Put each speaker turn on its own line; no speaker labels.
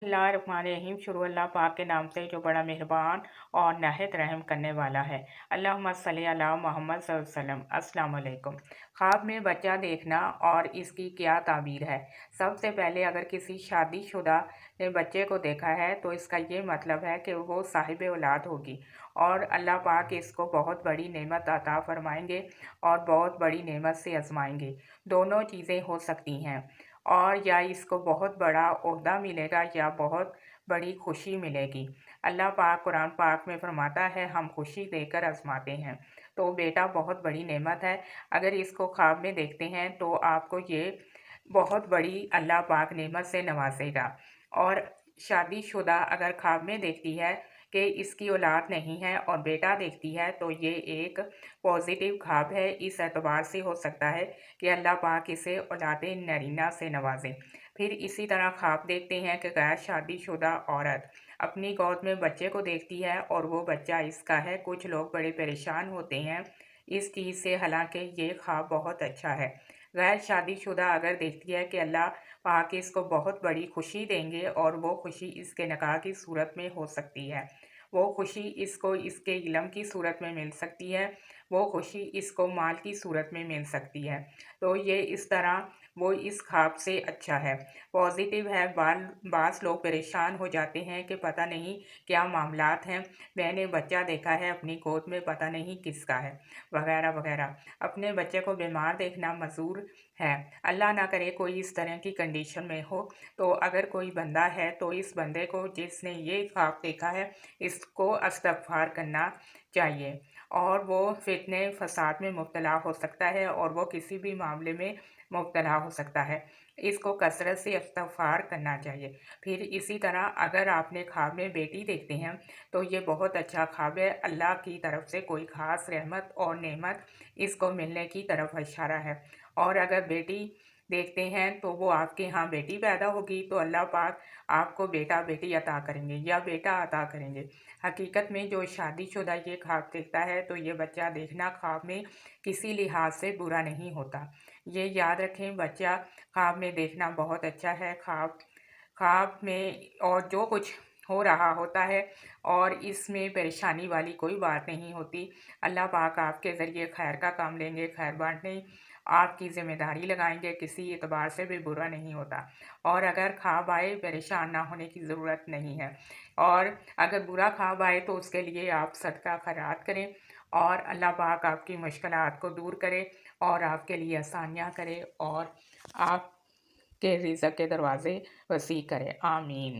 बिस्मिल्लाहिर्रहमानिर्रहीम। शुरू अल्लाह पाक के नाम से जो बड़ा मेहरबान और नाहित रहम करने वाला है। अल्लाहुम्मा सल्ली अला मोहम्मद सल्लल्लाहु अलैहि वसल्लम। अस्सलाम वालेकुम। ख्वाब में बच्चा देखना और इसकी क्या ताबीर है। सबसे पहले अगर किसी शादीशुदा ने बच्चे को देखा है तो इसका ये मतलब है कि वो साहिब औलाद होगी और अल्लाह पाक इसको बहुत बड़ी नेमत अता फरमाएंगे और बहुत बड़ी नेमत से आजमाएंगे। दोनों चीज़ें हो सकती हैं और या इसको बहुत बड़ा ओहदा मिलेगा या बहुत बड़ी खुशी मिलेगी। अल्लाह पाक कुरान पाक में फरमाता है, हम खुशी देकर आजमाते हैं। तो बेटा बहुत बड़ी नेमत है। अगर इसको ख्वाब में देखते हैं तो आपको ये बहुत बड़ी अल्लाह पाक नेमत से नवाजेगा। और शादीशुदा अगर ख्वाब में देखती है कि इसकी औलाद नहीं है और बेटा देखती है तो ये एक पॉजिटिव ख्वाब है। इस एतबार से हो सकता है कि अल्लाह पाक इसे औलाद नरीना से नवाजे। फिर इसी तरह ख्वाब देखते हैं कि गैर शादीशुदा औरत अपनी गोद में बच्चे को देखती है और वो बच्चा इसका है। कुछ लोग बड़े परेशान होते हैं इस चीज़ से, हालांकि ये ख्वाब बहुत अच्छा है। गैर शादीशुदा अगर देखती है कि अल्लाह पाक इसको बहुत बड़ी खुशी देंगे और वो खुशी इसके निकाह की सूरत में हो सकती है, वो खुशी इसको इसके इल्म की सूरत में मिल सकती है, वो खुशी इसको माल की सूरत में मिल सकती है। तो ये इस तरह वो इस ख्वाब से अच्छा है, पॉजिटिव है। बास लोग परेशान हो जाते हैं कि पता नहीं क्या मामलात हैं, मैंने बच्चा देखा है अपनी गोद में, पता नहीं किसका है, वगैरह वगैरह। अपने बच्चे को बीमार देखना मजूर है। अल्लाह ना करे कोई इस तरह की कंडीशन में हो। तो अगर कोई बंदा है तो इस बंदे को जिसने ये ख्वाब देखा है इसको इस्तग़फ़ार करना चाहिए और वो फितने फसाद में मुब्तला हो सकता है और वो किसी भी मामले में मुब्तला हो सकता है। इसको कसरत से इस्तग़फ़ार करना चाहिए। फिर इसी तरह अगर आपने ख्वाब में बेटी देखते हैं तो ये बहुत अच्छा ख्वाब है। अल्लाह की तरफ से कोई ख़ास रहमत और नेमत इसको मिलने की तरफ इशारा है। और अगर बेटी देखते हैं तो वो आपके यहाँ बेटी पैदा होगी तो अल्लाह पाक आपको बेटा बेटी अता करेंगे या बेटा अता करेंगे। हकीकत में जो शादीशुदा ये ख्वाब देखता है तो ये बच्चा देखना ख्वाब में किसी लिहाज से बुरा नहीं होता। ये याद रखें, बच्चा ख्वाब में देखना बहुत अच्छा है। ख्वाब ख्वाब में और जो कुछ हो रहा होता है और इसमें परेशानी वाली कोई बात नहीं होती। अल्लाह पाक आपके ज़रिए खैर का काम लेंगे, खैर बांटने आपकी ज़िम्मेदारी लगाएंगे, किसी एतबार से भी बुरा नहीं होता। और अगर ख्वाब आए परेशान ना होने की ज़रूरत नहीं है। और अगर बुरा ख्वाब आए तो उसके लिए आप सदका खैरात करें और अल्लाह पाक आपकी मुश्किलात को दूर करे और आपके लिए आसानियाँ करे और आपके रिज़्क़ के दरवाज़े वसी करे। आमीन।